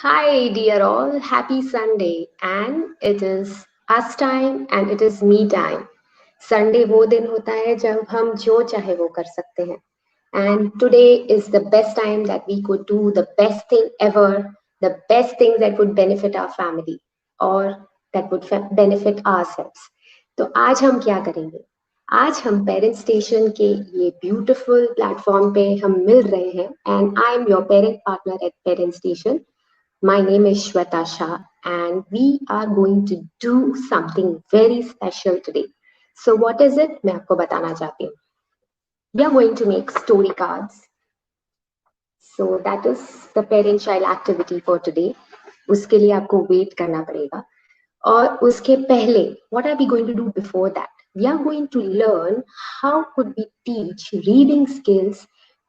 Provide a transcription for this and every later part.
Hi, dear all. Happy Sunday. And it is us time and it is me time. Sunday वो दिन होता है जब हम जो चाहे वो कर सकते हैं. And today is the best time that we could do the best thing ever, the best thing that would benefit our family or that would benefit ourselves. तो आज हम क्या करेंगे? आज हम पेरेंट स्टेशन के ये ब्यूटीफुल प्लेटफॉर्म पे हम मिल रहे हैं and I am your parent partner eight parent station. My name is SHWETA SHAH and we are going to do something very special today. So what is it? मैं आपको बताना चाहती हूँ. We are going to make story cards. So that is the parent-child activity for today. उसके लिए आपको wait करना पड़ेगा. और उसके पहले, what are we going to do before that? We are going to learn how could we teach reading skills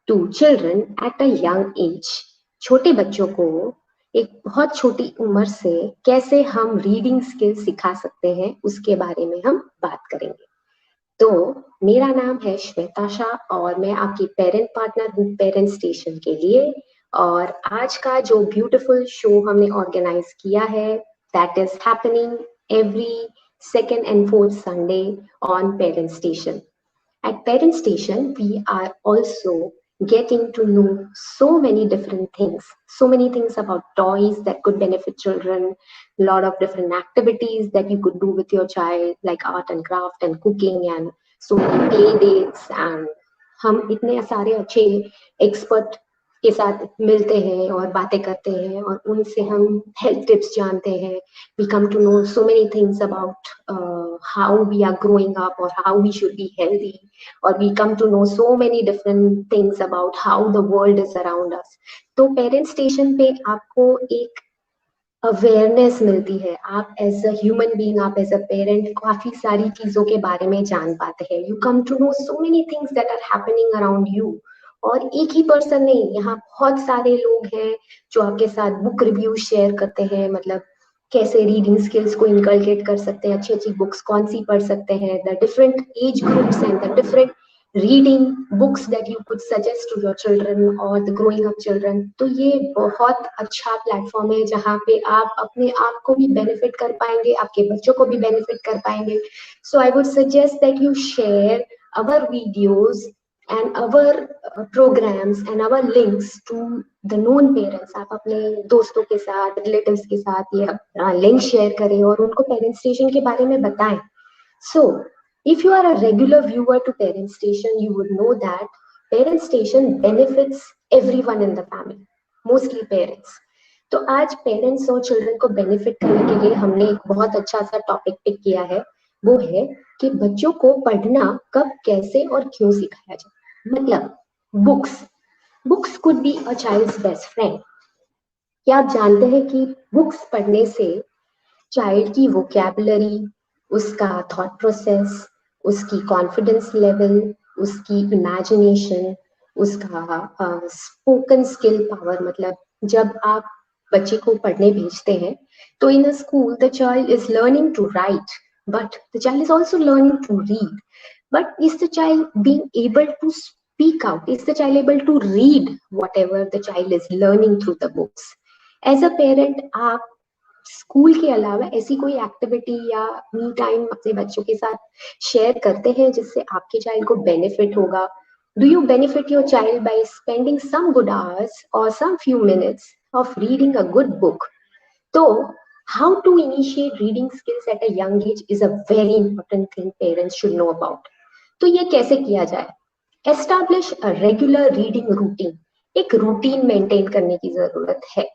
to children at a young age. छोटे बच्चों को एक बहुत छोटी उम्र से कैसे हम रीडिंग स्किल्स सिखा सकते हैं उसके बारे में हम बात करेंगे. तो मेरा नाम है श्वेता शाह और मैं आपकी पेरेंट पार्टनर हूँ पेरेंट स्टेशन के लिए. और आज का जो ब्यूटीफुल शो हमने ऑर्गेनाइज किया है that is happening every second and fourth Sunday on parent station. At Parent Station, we are also getting to know so many things about toys that could benefit children, a lot of different activities that you could do with your child, like art and craft and cooking and so many play dates. And हम इतने सारे अच्छे expert के साथ मिलते हैं और बातें करते हैं और उनसे हम हेल्थ टिप्स जानते हैं. We come to know so many things about how we are growing up or how we should be healthy, or we come to know so many different things about how the world is around us. तो parent station पे आपको एक awareness मिलती है. आप as a human being, आप as a parent काफी सारी चीजों के बारे में जान पाते हैं. You come to know so many things that are happening around you. और एक ही पर्सन नहीं, यहाँ बहुत सारे लोग हैं जो आपके साथ बुक रिव्यू शेयर करते हैं, मतलब कैसे रीडिंग स्किल्स को इनकलकेट कर सकते हैं, अच्छी अच्छी बुक्स कौन सी पढ़ सकते हैं, the different age groups and the different reading books that you could suggest to your children or the growing up children. तो ये बहुत अच्छा प्लेटफॉर्म है जहाँ पे आप अपने आप को भी बेनिफिट कर पाएंगे, आपके बच्चों को भी बेनिफिट कर पाएंगे. So I would suggest that you share our videos and our programs and our links to the known parents. आप अपने दोस्तों के साथ, रिलेटिव्स के साथ ये लिंक शेयर करें और उनको पेरेंट स्टेशन के बारे में बताएं. So if you are a regular viewer to Parent Station, you would know that Parent Station benefits everyone in the family, mostly parents. तो आज पेरेंट्स और चिल्ड्रन को बेनिफिट करने के लिए हमने एक बहुत अच्छा सा टॉपिक पिक किया है. वो है कि बच्चों को पढ़ना कब, कैसे और क्यों सिखाया जाए. मतलब books could be a child's best friend. क्या आप जानते हैं कि बुक्स पढ़ने से चाइल्ड की वोकैबुलरी, उसका थॉट प्रोसेस, उसकी कॉन्फिडेंस लेवल, उसकी इमेजिनेशन, उसका स्पोकन स्किल पावर, मतलब जब आप बच्चे को पढ़ने भेजते हैं तो in a school the child is learning to write but the child is also learning to read. But is the child being able to speak out? Is the child able to read whatever the child is learning through the books? As a parent, आप school के अलावा ऐसी कोई activity या me time अपने बच्चों के साथ शेयर करते हैं जिससे आपके चाइल्ड को बेनिफिट होगा? Do you benefit your child by spending some good hours or some few minutes of reading a good book? तो how to initiate reading skills at a young age is a very important thing parents should know about. तो ये कैसे किया जाए? Establish a regular reading routine. एक routine maintain करने की जरूरत है.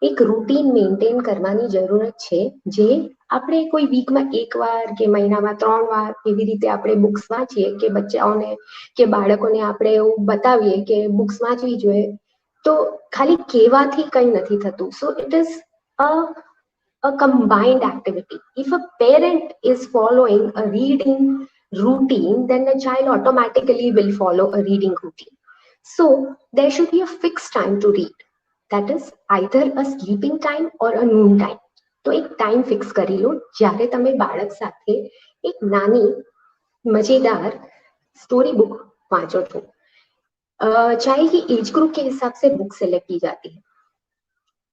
एक રૂટીન મેન્ટેન કરવાની જરૂરત છે જે આપણે કોઈ વીકમાં એકવાર કે મહિનામાં 3 વાર એવી રીતે આપણે બુક્સ વાંચીએ કે બચ્ચાઓને કે બાળકોને આપણે એવું બતાવીએ કે બુક્સ વાંચવી જોઈએ. તો ખાલી કહેવાથી કંઈ નથી થતું. So it is a combined activity. If a parent is following a reading routine, then the child automatically will follow a reading routine. So there should be a fixed time to read. That is either a sleeping time or a noon time. तो एक time fix કરી લો જ્યારે તમે બાળક સાથે એક નાની મજેદાર स्टोरी बुक वांचो છો. चाइल्ड की एज ग्रुप के हिसाब से बुक सेलेक्ट की जाती है.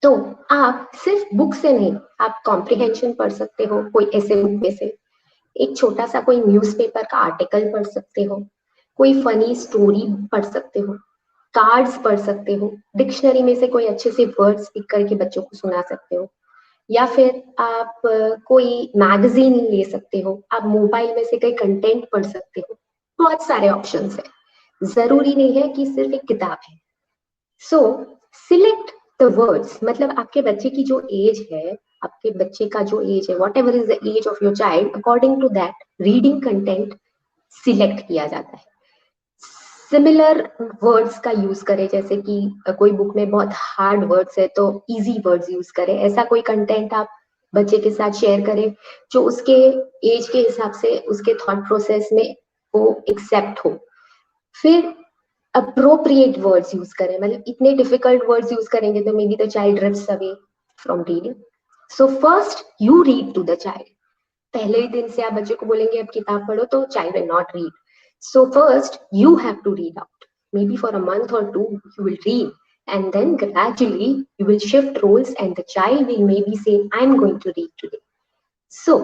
तो आप सिर्फ बुक से नहीं, आप कॉम्प्रिहेंशन पढ़ सकते हो कोई ऐसे बुक में से, एक छोटा सा कोई न्यूज़पेपर का आर्टिकल पढ़ सकते हो, कोई फनी स्टोरी पढ़ सकते हो, कार्ड्स पढ़ सकते हो, डिक्शनरी में से कोई अच्छे से वर्ड्स पिक करके बच्चों को सुना सकते हो, या फिर आप कोई मैगजीन ले सकते हो, आप मोबाइल में से कोई कंटेंट पढ़ सकते हो। बहुत सारे ऑप्शंस है, जरूरी नहीं है कि सिर्फ एक किताब है। सो सिलेक्ट द वर्ड्स, मतलब आपके बच्चे की जो एज है, आपके बच्चे का जो एज है, whatever is the age of your child, according to that reading content select किया जाता है। सिमिलर वर्ड्स का यूज करें, जैसे कि कोई बुक में बहुत हार्ड वर्ड्स है तो इजी वर्ड्स यूज करें, ऐसा कोई कंटेंट आप बच्चे के साथ शेयर करें जो उसके एज के हिसाब से उसके थॉट प्रोसेस में वो एक्सेप्ट हो। फिर अप्रोप्रिएट वर्ड्स यूज करें, मतलब इतने डिफिकल्ट वर्ड्स यूज करेंगे तो maybe the child drifts away from reading. So first you read to the child, पहले ही दिन से आप बच्चे को बोलेंगे अब किताब पढ़ो तो child will not read. So first you have to read out. Maybe for a month or two you will read, and then gradually you will shift roles and the child will maybe say, I'm going to read today. So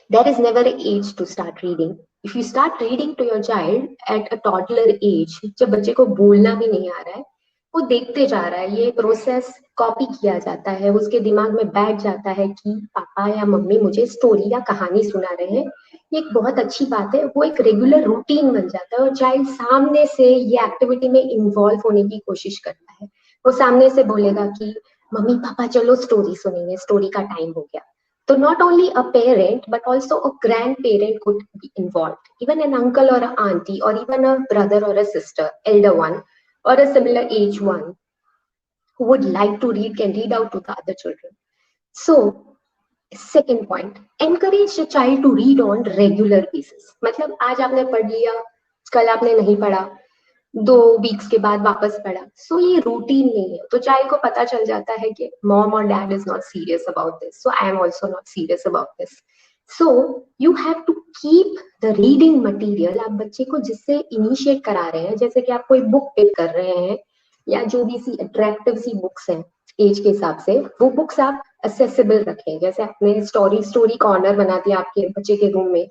there is never an age to start reading. If you start reading to your child at a toddler age, जब बच्चे को बोलना भी नहीं आ रहा है, वो देखते जा रहा है, ये प्रोसेस कॉपी किया जाता है, उसके दिमाग में बैठ जाता है कि पापा या मम्मी मुझे स्टोरी या कहानी सुना रहे हैं, ये एक बहुत अच्छी बात है, वो एक रेगुलर रूटीन बन जाता है और चाइल्ड सामने से ये एक्टिविटी में इन्वॉल्व होने की कोशिश करता है। वो सामने से बोलेगा कि मम्मी पापा चलो स्टोरी सुनेंगे, स्टोरी का टाइम हो गया। So not only a parent, but also a grandparent could be involved. Even an uncle or an auntie, or even a brother or a sister, elder one, or a similar age one, who would like to read can read out to the other children. So, second point, encourage the child to read on regular basis. मतलब आज आपने पढ़ लिया, कल आपने नहीं पढ़ा, 2 weeks के बाद वापस पढ़ा, सो ये रूटीन नहीं है, तो चाइल्ड को पता चल जाता है कि मॉम और dad is not serious about this, so I am also not serious about this. So you have to keep the reading material, आप बच्चे को जिससे इनिशिएट करा रहे हैं, जैसे कि आप कोई बुक पिक कर रहे हैं या जो भी सी अट्रैक्टिव सी बुक्स हैं एज के हिसाब से, वो बुक्स आप असेसिबल रखें। जैसे आपने स्टोरी कॉर्नर बना दिया आपके बच्चे के रूम में,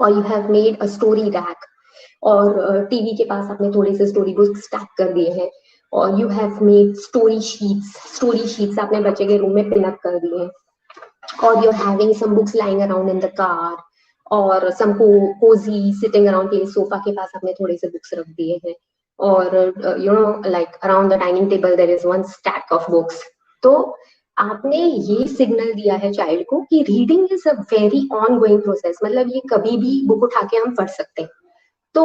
और you have made a story rack, और टीवी के पास आपने थोड़े से स्टोरी बुक्स स्टैक कर दिए हैं, और you have made story sheets आपने बच्चे के रूम में पिन अप कर दिए हैं, और you are having some books lying around in the car, और सम कोजी सिटिंग अराउंड के सोफा के पास आपने थोड़े से बुक्स रख दिए हैं, और you know like around the dining table there is one stack of books. तो आपने ये सिग्नल दिया है चाइल्ड को कि reading is a very ongoing process, मतलब ये कभी भी बुक उठा के हम पढ़ सकते हैं। तो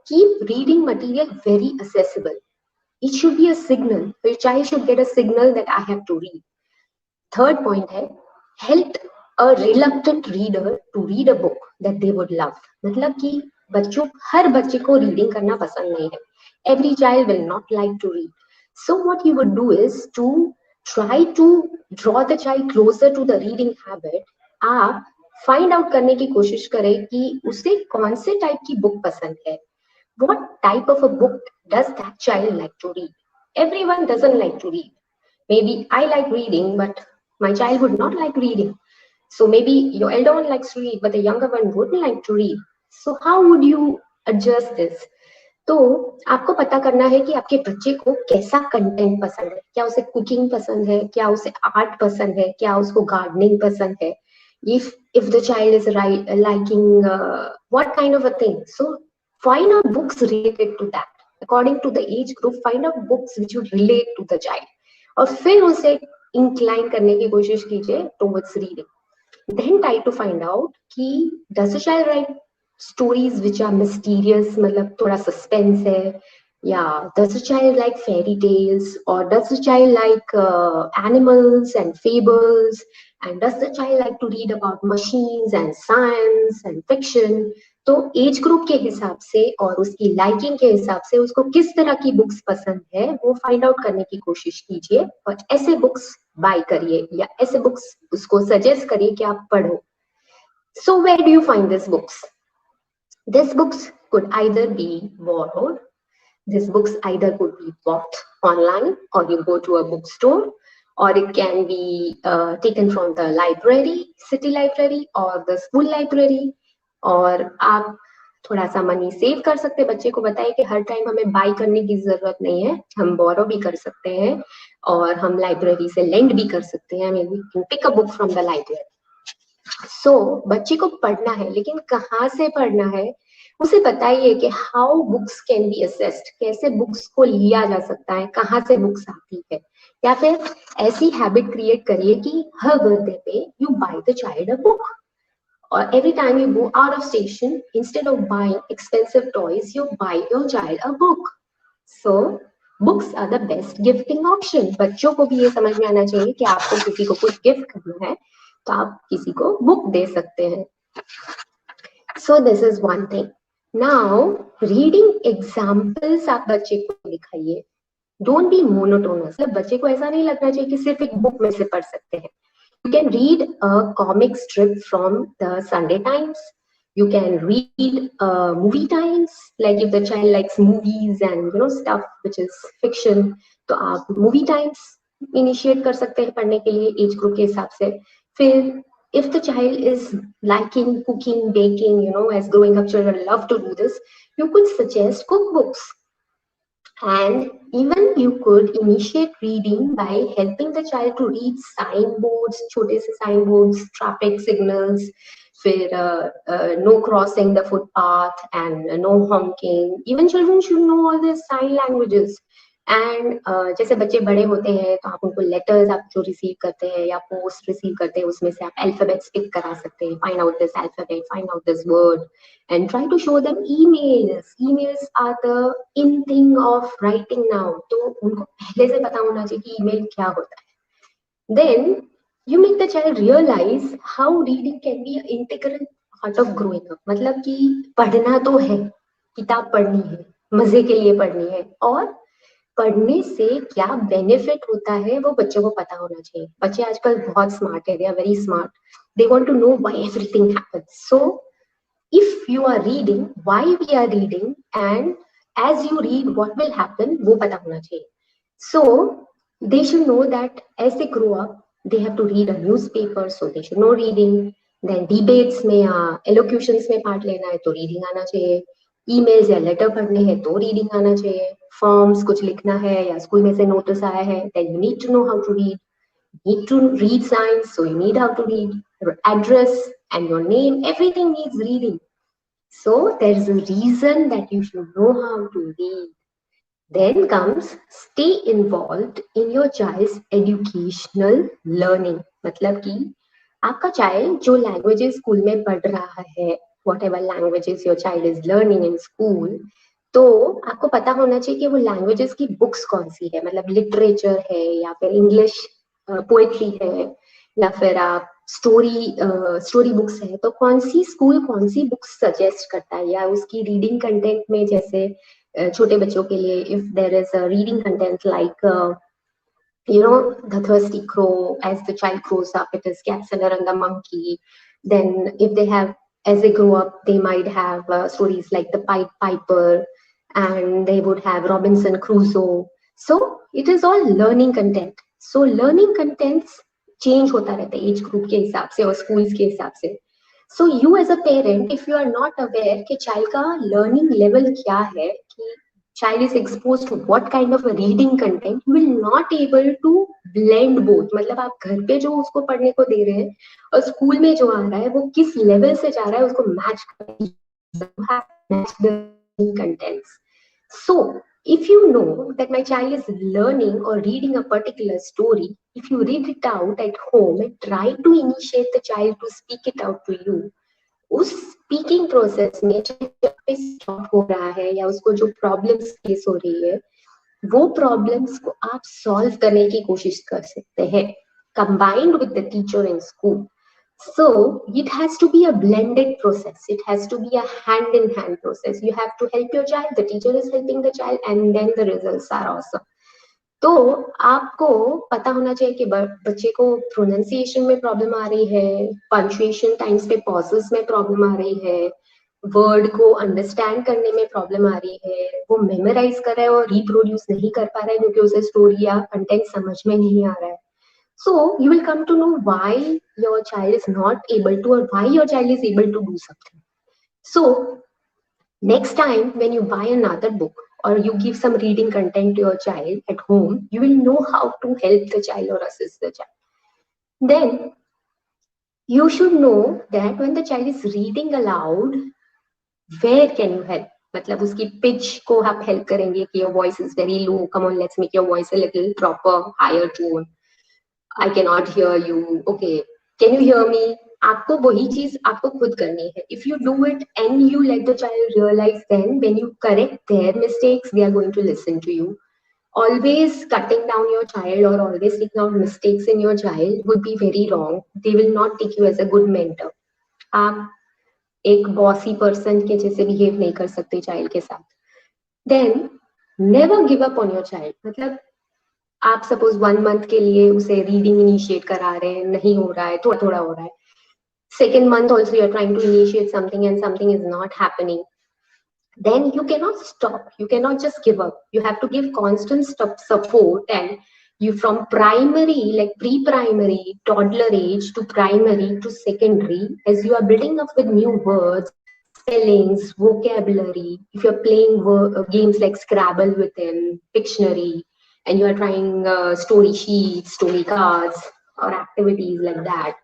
keep reading material very accessible. It should be a signal. Your child should get a signal that I have to read. Third point है, help a reluctant reader to read a book that they would love. मतलब कि हर बच्चे को reading करना पसंद नहीं है. Every child will not like to read. So what you would do is to try to draw the child closer to the reading habit. आप find out करने की कोशिश करें कि उसे कौन से टाइप की बुक पसंद है. What type of a book does that child like to read? Everyone doesn't like to read. Maybe I like reading, but my child would not like reading. So maybe your elder one likes to read, but the younger one wouldn't like to read. So how would you adjust this? तो आपको पता करना है कि आपके बच्चे को कैसा कंटेंट पसंद है, क्या उसे कुकिंग पसंद है, क्या उसे आर्ट पसंद है, क्या उसको गार्डनिंग पसंद है, if the child is liking what kind of a thing. So find out books related to that, according to the age group, find out books which would relate to the child, और फिर उसे incline करने की कोशिश कीजिए towards reading. Then try to find out कि does the child write stories which are mysterious, मतलब थोड़ा suspense है, या does the child like fairy tales, or does the child like animals and fables, and does the child like to read about machines and science and fiction. तो age group के हिसाब से और उसकी लाइकिंग के हिसाब से उसको किस तरह की बुक्स पसंद है वो फाइंड आउट करने की कोशिश कीजिए, और ऐसे बुक्स बाय करिए या ऐसे बुक्स उसको सजेस्ट करिए कि आप पढ़ो. So where do you find these books? These books could either be borrowed, these books either could be bought online, or you go to a bookstore, or it can be taken from the library, city library or the school library. और आप थोड़ा सा money save कर सकते हैं। बच्चे को बताइए कि हर टाइम हमें बाय करने की जरूरत नहीं है, हम बोरो भी कर सकते हैं और हम लाइब्रेरी से लेंड भी कर सकते हैं। We can pick a book from the library. सो बच्चे को पढ़ना है, लेकिन कहाँ से पढ़ना है उसे बताइए कि how books can be assessed, कैसे बुक्स को लिया जा सकता है, कहाँ से बुक्स आती है। या फिर ऐसी हैबिट क्रिएट करिए कि हर बर्थडे पे you by the child a book, or every time you go out of station, instead of buying expensive toys, you buy your child a book. So books are the best gifting option. बच्चों को भी ये समझ में आना चाहिए कि आपको किसी को कुछ गिफ्ट करना है तो आप किसी को बुक दे सकते हैं। So this is one thing. Now reading examples आप बच्चे को दिखाइए। Don't be monotonous. मतलब बच्चे को ऐसा नहीं लगना चाहिए कि सिर्फ एक बुक में से पढ़ सकते हैं। You can read a comic strip from the Sunday Times. You can read movie times, like if the child likes movies and stuff which is fiction, तो आप movie times initiate कर सकते हैं पढ़ने के लिए age group के हिसाब से। फिर if the child is liking cooking, baking, as growing up children love to do this, you could suggest cookbooks. And even you could initiate reading by helping the child to read signboards, छोटे से signboards, traffic signals, फिर no crossing the footpath and no honking. Even children should know all these sign languages. And जैसे बच्चे बड़े होते हैं तो आप उनको लेटर्स आप जो रिसीव करते हैं या पोस्ट रिसीव करते हैं उसमें से आप अल्फाबेट्स पिक करा सकते हैं। Find out this alphabet, find out this word and try to show them emails. Emails are the in thing of writing now. तो उनको पहले से पता होना चाहिए कि email क्या होता है। Then you make the child realize how reading can be an integral part of growing up. मतलब कि पढ़ना तो है, किताब पढ़नी है, मजे के लिए पढ़नी है, और पढ़ने से क्या बेनिफिट होता है वो बच्चों को पता होना चाहिए। बच्चे आजकल बहुत स्मार्ट है, they are very smart. They want to know why everything happens. So if you are reading, why we are reading, and as you read what will happen, वो पता होना चाहिए। So they should know that as they grow up they have to read a newspaper, so they should know reading. Then debates में या elocutions में part लेना है तो reading आना चाहिए। emails या letter पढ़ने हैं तो reading आना चाहिए। forms कुछ लिखना है या स्कूल में से notice आया है, then you need to know how to read. Need to read signs, so you need how to read. Your address and your name, everything needs reading. So there is a reason that you should know how to read. Then comes stay involved in your child's educational learning. मतलब कि आपका child जो languages school में पढ़ रहा है, whatever languages your child is learning in school, तो आपको पता होना चाहिए कि वो languages की books कौन सी है। मतलब literature है या फिर English poetry है या फिर आप स्टोरी बुक्स है, तो कौन सी स्कूल कौन सी बुक्स सजेस्ट करता है, या उसकी रीडिंग कंटेंट में जैसे छोटे बच्चों के लिए if there is a reading content like the thirsty crow, as the child grows up it is Caterpillar and the monkey. Then if they have, as they grow up they might have stories like the Pied Piper, and they would have Robinson Crusoe. So it is all learning content. So learning contents change होता रहता है age group के हिसाब से और schools के हिसाब से। So you as a parent if you are not aware कि चाइल्ड का लर्निंग लेवल क्या है, कि child is exposed to what kind of a reading content, you will not able to blend both. मतलब आप घर पे जो उसको पढ़ने को दे रहे हैं और स्कूल में जो आ रहा है वो किस लेवल से जा रहा है उसको match contents. So if you know that my child is learning or reading a particular story, if you read it out at home and try to initiate the child to speak it out to you, उस speaking process में stop हो रहा है या उसको जो problems face हो रही है वो प्रॉब्लम्स को आप सॉल्व करने की कोशिश कर सकते हैं combined with the teacher in school. So it has to be a blended process. It has to be a hand-in-hand process. You have to help your child, the teacher is helping the child, and then the results are awesome. तो आपको पता होना चाहिए कि बच्चे को pronunciation में problem आ रही है, पंक्चुएशन टाइम्स पे पॉजेस में प्रॉब्लम आ रही है, वर्ड को अंडरस्टैंड करने में प्रॉब्लम आ रही है, वो मेमोराइज कर रहा है और रिप्रोड्यूस नहीं कर पा रहा है क्योंकि उसे स्टोरी या कंटेंट समझ में नहीं आ रहा है। So you will come to know why your child is not able to, or why your child is able to do something. So next time when you buy another book or you give some reading content to your child at home, you will know how to help the child or assist the child. Then you should know that when the child is reading aloud, where can you help? मतलब उसकी pitch को आप help करेंगे कि your voice is very low. Come on, let's make your voice a little proper, higher tone. I cannot hear you. Okay, can you hear me? आपको वही चीज आपको खुद करनी है. If you do it and you let the child realize, then when you correct their mistakes, they are going to listen to you. Always cutting down your child or always taking out mistakes in your child would be very wrong. They will not take you as a good mentor. आप एक bossy person के जैसे behave नहीं कर सकते child के साथ. Then never give up on your child. मतलब आप सपोज 1 मंथ के लिए उसे रीडिंग इनिशिएट करा रहे हैं, नहीं हो रहा है, थोड़ा थोड़ा हो रहा है. Second month also you are trying to initiate something and something is not happening. Then you cannot stop. You cannot just give up. You have to give constant support, and you from primary, like pre-primary, toddler age to primary to secondary, as you are building up with new words, spellings, vocabulary. If you're playing games like Scrabble with them, Pictionary, and you are trying story sheets, story cards, or activities like that,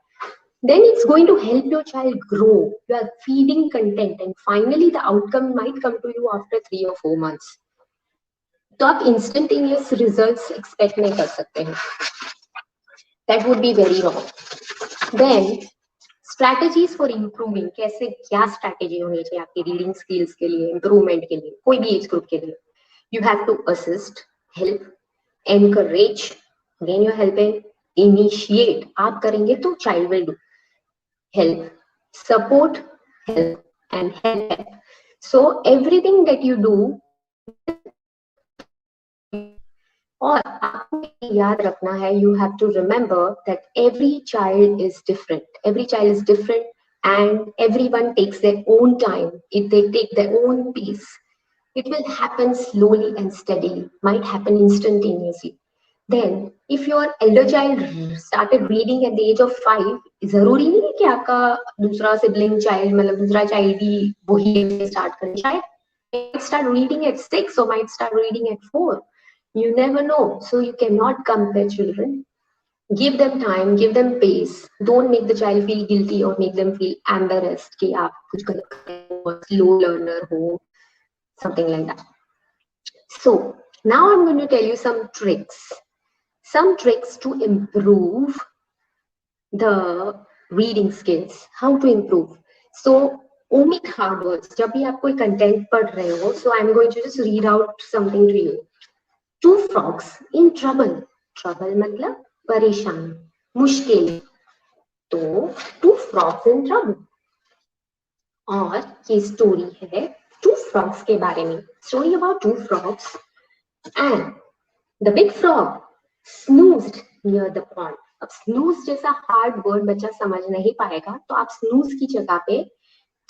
then it's going to help your child grow. You are feeding content, and finally the outcome might come to you after 3 or 4 months. तो आप instantaneous results expect नहीं कर सकते हैं. That would be very wrong. Then strategies for improving. कैसे क्या strategy होनी चाहिए आपकी reading skills के लिए, improvement के लिए, कोई भी age group के लिए. You have to assist, help, encourage. Again you're helping. Initiate. आप करेंगे तो child will do. Help, support, help, and help. So everything that you do, और आपको याद रखना है, you have to remember that every child is different. Every child is different, and everyone takes their own time. If they take their own pace, it will happen slowly and steadily. Might happen instantaneously. Then if your elder child started reading at the age of 5, जरूरी नहीं है कि आपका दूसरा sibling child, मतलब दूसरा child भी वही start करे. शायद might start reading at 6 or might start reading at 4. You never know. So you cannot compare children. Give them time, give them pace. Don't make the child feel guilty or make them feel embarrassed कि आप कुछ गलत कर रहे हो, slow learner हो, something like that. So now I'm going to tell you some tricks. Some tricks to improve the reading skills. How to improve? So omit hard words. जब भी आप कोई content पढ़ रहे हो, so I'm going to just read out something to you. 2 frogs in trouble. Trouble मतलब परेशान, मुश्किल. तो 2 frogs in trouble. और ये स्टोरी है 2 frogs के बारे में. Story about 2 frogs, and the big frog snoozed near the pond. अब snooze जैसा हार्ड वर्ड बच्चा समझ नहीं पाएगा, तो आप snooze की जगह पे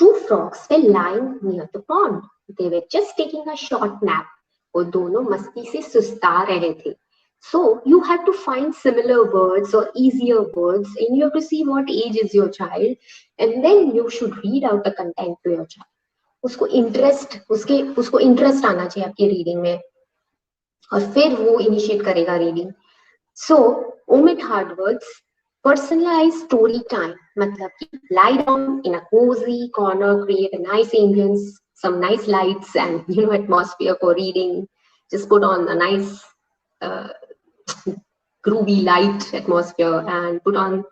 2 frogs were lying near the pond. They were just taking a short nap. वो दोनों मस्ती से सुस्ता रहे थे. So you have to find similar words or easier words, and you have to see what age is your child, and then you should read out the content to your child. उसको interest आना चाहिए आपकी reading में, और फिर वो initiate करेगा reading. So omit hard words. Personalized story time. मतलब lie down in a cozy corner, create a nice ambience, some nice lights and atmosphere for reading. Just put on a nice groovy light atmosphere and put on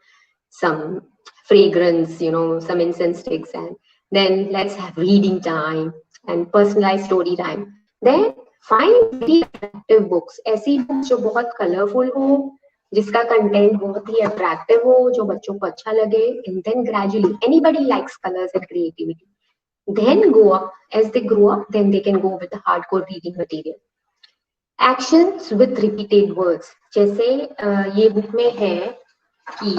some fragrance, some incense sticks, and then let's have reading time and personalized story time. Then find very attractive books. ऐसी books जो बहुत colorful हो, जिसका content बहुत ही attractive हो, जो बच्चों को अच्छा लगे. And then gradually, anybody likes colors and creativity. Then go up, as they grow up, then they can go with the hardcore reading material. Actions with repeated words. जैसे ये बुक में है कि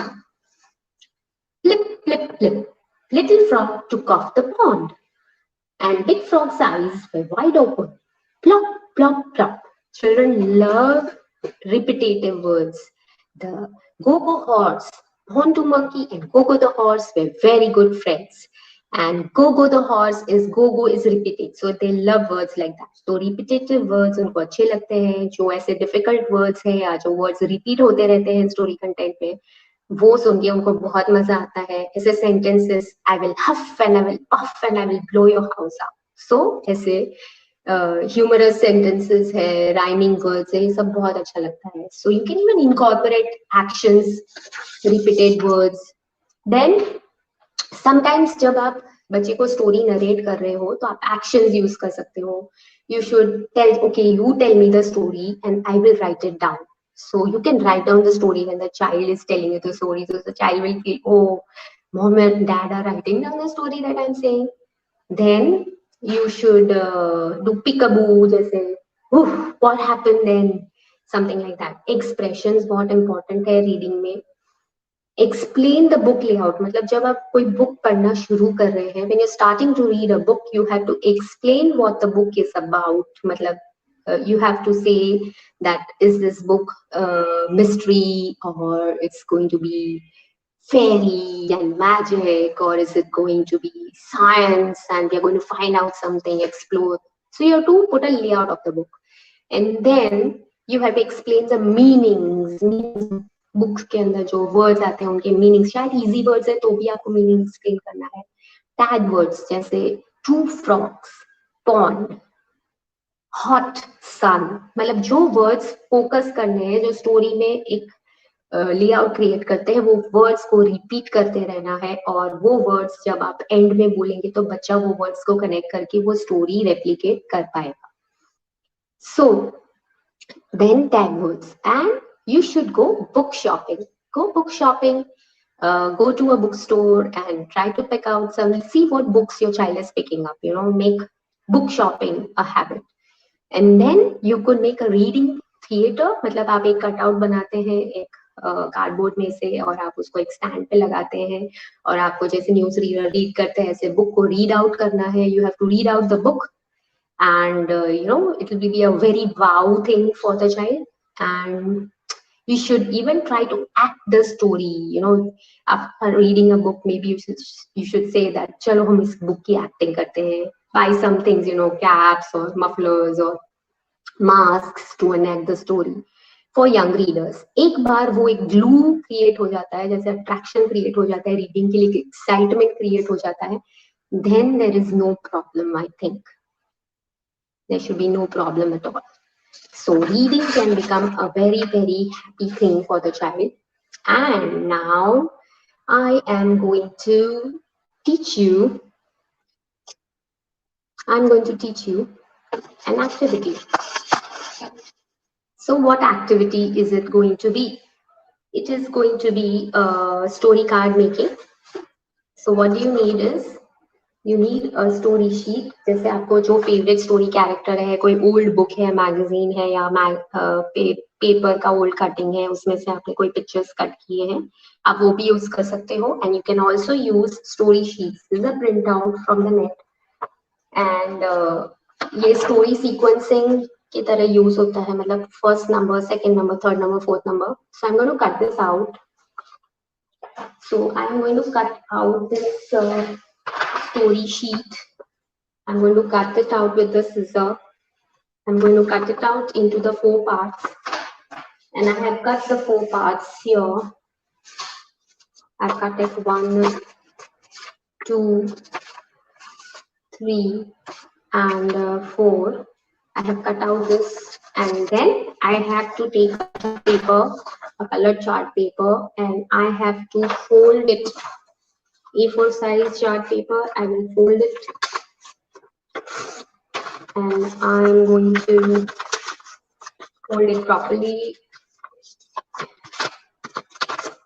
flip, flip, flip. Little frog took off the pond, and big frog's eyes were wide open. Plop, plop, plop. Children love repetitive words. The Go-Go horse, Hontu monkey and Go-Go the horse were very good friends. And Go-Go the horse is Go-Go is repeated, so they love words like that. So repetitive words उनको अच्छे लगते हैं, जो ऐसे difficult words हैं या जो words repeat होते रहते हैं story content में, वो सुन के उनको बहुत मजा आता है. ऐसे sentences, I will huff and I will puff and I will blow your house out. So ऐसे humorous sentences है, rhyming words है, ये सब बहुत अच्छा लगता है. So you can even incorporate actions, repeated words. Then sometimes जब आप बच्चे को स्टोरी नरेट कर रहे हो तो आप एक्शंस यूज कर सकते हो. You should tell, okay, you tell me the story and I will write it down. So you can write down the story when the child is telling you the story. So the child will feel, oh, mom and dad are writing down the story that I'm saying. Then you should do peekaboo, जैसे, what happened then? Something like that. Expressions बहुत important है reading में. Explain the book layout. मतलब जब आप कोई book पढ़ना शुरू कर रहे हैं, when you're starting to read a book, you have to explain what the book is about. मतलब you have to say that is this book mystery, or it's going to be fairy and magic, or is it going to be science and we're going to find out something, explore. So you have to put a layout of the book, and then you have to explain the meanings. Books के अंदर जो words आते हैं उनके meanings, शायद easy words है तो भी आपको मीनिंग एक्सप्लेन करना है. टैग वर्ड्स जैसे true frogs, pond, hot sun, मतलब जो वर्ड्स फोकस करने हैं, जो स्टोरी में एक लेआउट क्रिएट करते हैं, वो वर्ड्स को रिपीट करते रहना है. और वो वर्ड्स जब आप एंड में बोलेंगे तो बच्चा वो वर्ड्स को कनेक्ट करके वो स्टोरी रेप्लिकेट कर पाएगा. So then tag words, and you should go book shopping. Go book shopping. Go to a bookstore and try to pick out some. See what books your child is picking up. You know, make book shopping a habit. And then you could make a reading theater. मतलब आप एक cutout बनाते हैं एक cardboard में से, और आप उसको एक स्टैंड पे लगाते हैं, और आपको जैसे न्यूज रीडर रीड करते हैं ऐसे बुक को रीड आउट करना है. You have to read out the book, and you know, it will be a very wow thing for the child. And you should even try to act the story. You know, after reading a book, maybe you should say that chalo hum is book ki acting karte hain. Buy some things, you know, caps or mufflers or masks to enact the story. For young readers, एक बार वो एक glue create हो जाता है, जैसे attraction create हो जाता है reading के लिए, excitement create हो जाता है, then there is no problem. I think there should be no problem at all. So reading can become a very, very happy thing for the child. And now I am going to teach you, an activity. So what activity is it going to be? It is going to be story card making. So what do you need is, you need a story sheet. जैसे आपको जो favourite story character है, कोई old book है, magazine है, या paper का old cutting है, उसमें से आपने कोई पिक्चर्स कट किए हैं, आप वो भी यूज कर सकते हो. And you can also use story sheets. This is a printout from the net, and ये स्टोरी सीक्वेंसिंग की तरह यूज होता है, मतलब first number, second number, third number, fourth number. So I am going to cut this out. So I am going to cut out this story sheet. I'm going to cut it out with the scissor. I'm going to cut it out into the 4 parts. And I have cut the 4 parts here. I've cut it 1, 2, 3, and 4. I have cut out this, and then I have to take a paper, a colored chart paper, and I have to fold it. A4 size chart paper, I will fold it, and I'm going to fold it properly,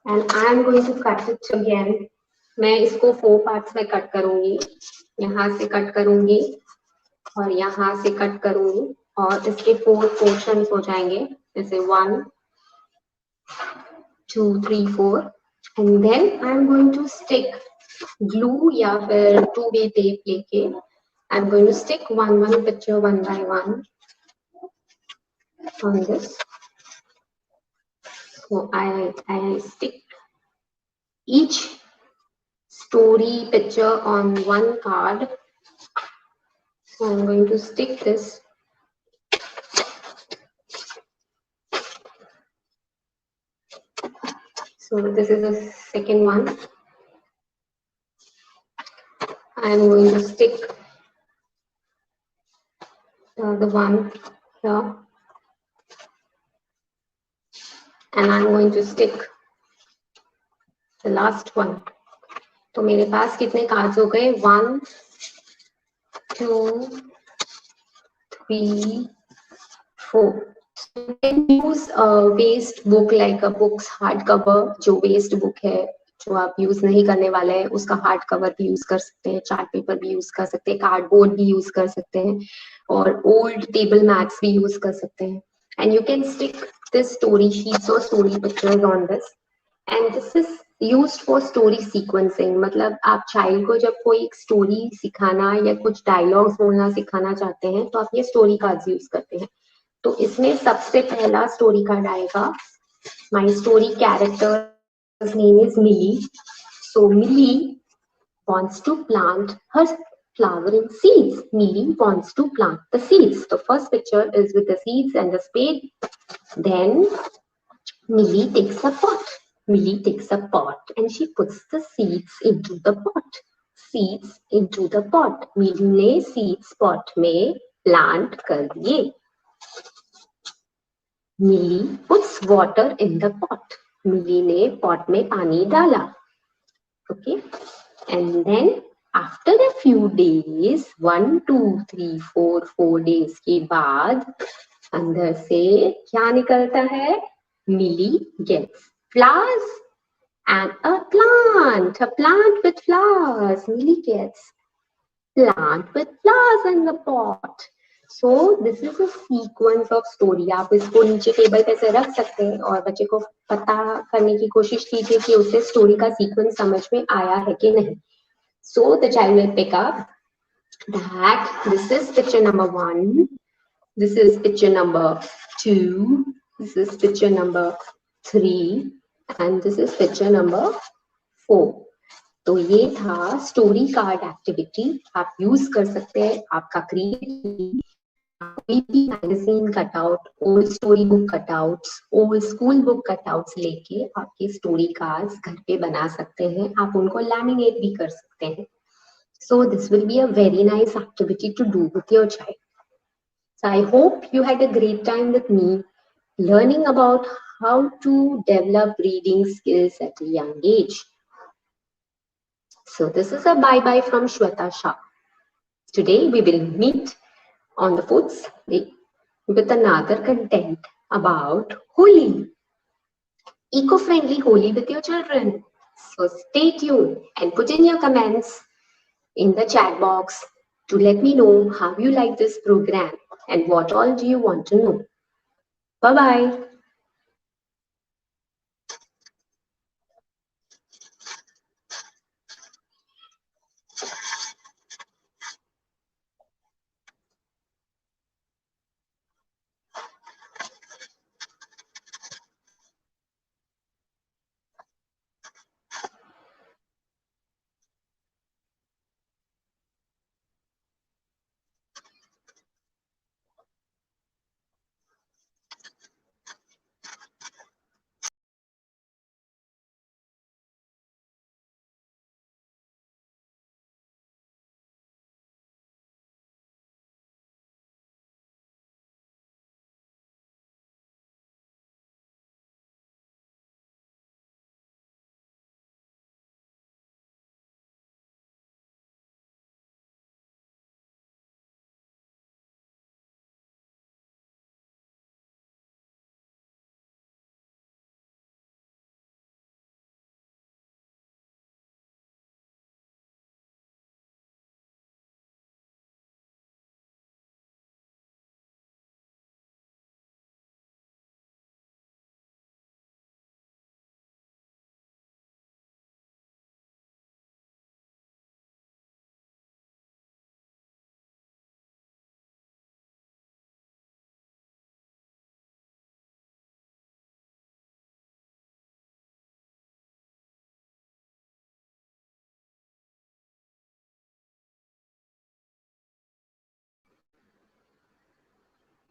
and I'm going to cut it again. मैं इसको 4 parts में cut करूंगी, यहाँ से cut करूंगी और यहाँ से कट करूंगी, और इसके 4 portions हो जाएंगे, जैसे 1, 2, 3, 4, and then I'm going to stick glue या फिर 2-way tape लेके I'm going to stick one picture one by one on this. So I stick each story picture on one card. So I'm going to stick this. So this is the second one. I'm going to stick the one here, and I'm going to stick the last one. तो मेरे पास कितने cards हो गए? 1, 2, 3, 4. So you can use a waste book like a book's hard cover. जो waste book है, जो आप use नहीं करने वाले हैं, उसका हार्ड कवर भी यूज कर सकते हैं, चार्ट पेपर भी यूज कर सकते हैं, कार्डबोर्ड भी यूज कर सकते हैं, और ओल्ड टेबल मैट्स भी यूज कर सकते हैं. And you can stick this story sheets और story pictures on this, and this is used for story sequencing. मतलब आप चाइल्ड को जब कोई एक स्टोरी सिखाना या कुछ डायलॉग्स बोलना सिखाना चाहते हैं, तो आप ये स्टोरी कार्ड्स यूज करते हैं. तो इसमें सबसे पहला स्टोरी कार्ड आएगा. My story character's name is Millie. So Millie wants to plant her flowering seeds. Millie wants to plant the seeds. The first picture is with the seeds and the spade. Then Millie takes a pot. Millie takes a pot and she puts the seeds into the pot. Seeds into the pot. Millie ने seeds pot में plant कर दिए. Millie puts water in the pot. मिली ने pot में पानी डाला. Okay, and then after a few days, 1, 2, 3, 4 days के बाद अंदर से क्या निकलता है? Millie gets flowers and a plant with flowers. Millie gets plant with flowers in the pot. So this is a sequence of story. आप इसको नीचे टेबल पे से रख सकते हैं और बच्चे को पता करने की कोशिश कीजिए कि उसे स्टोरी का सीक्वेंस समझ में आया है कि नहीं. So the child will pick up that this is picture number 1, this is picture number 2, this is picture number 3, and this is picture number 4. तो ये था स्टोरी कार्ड एक्टिविटी. आप यूज कर सकते हैं आपका क्रिएटिविटी. कोई भी magazine cutout, old story book cutouts, old school book cutouts लेके आपके स्टोरी कार्ड्स घर पे बना सकते हैं. आप उनको लैमिनेट भी कर सकते हैं. So this will be a very nice activity to do with your child. So I hope you had a great time with me learning about how to develop reading skills at a young age. So this is a bye-bye from SHWETA SHAH. Today we will meet on the 4th Sunday with another content about Holi. Eco-friendly Holi with your children. So stay tuned and put in your comments in the chat box to let me know how you like this program and what all do you want to know. Bye-bye.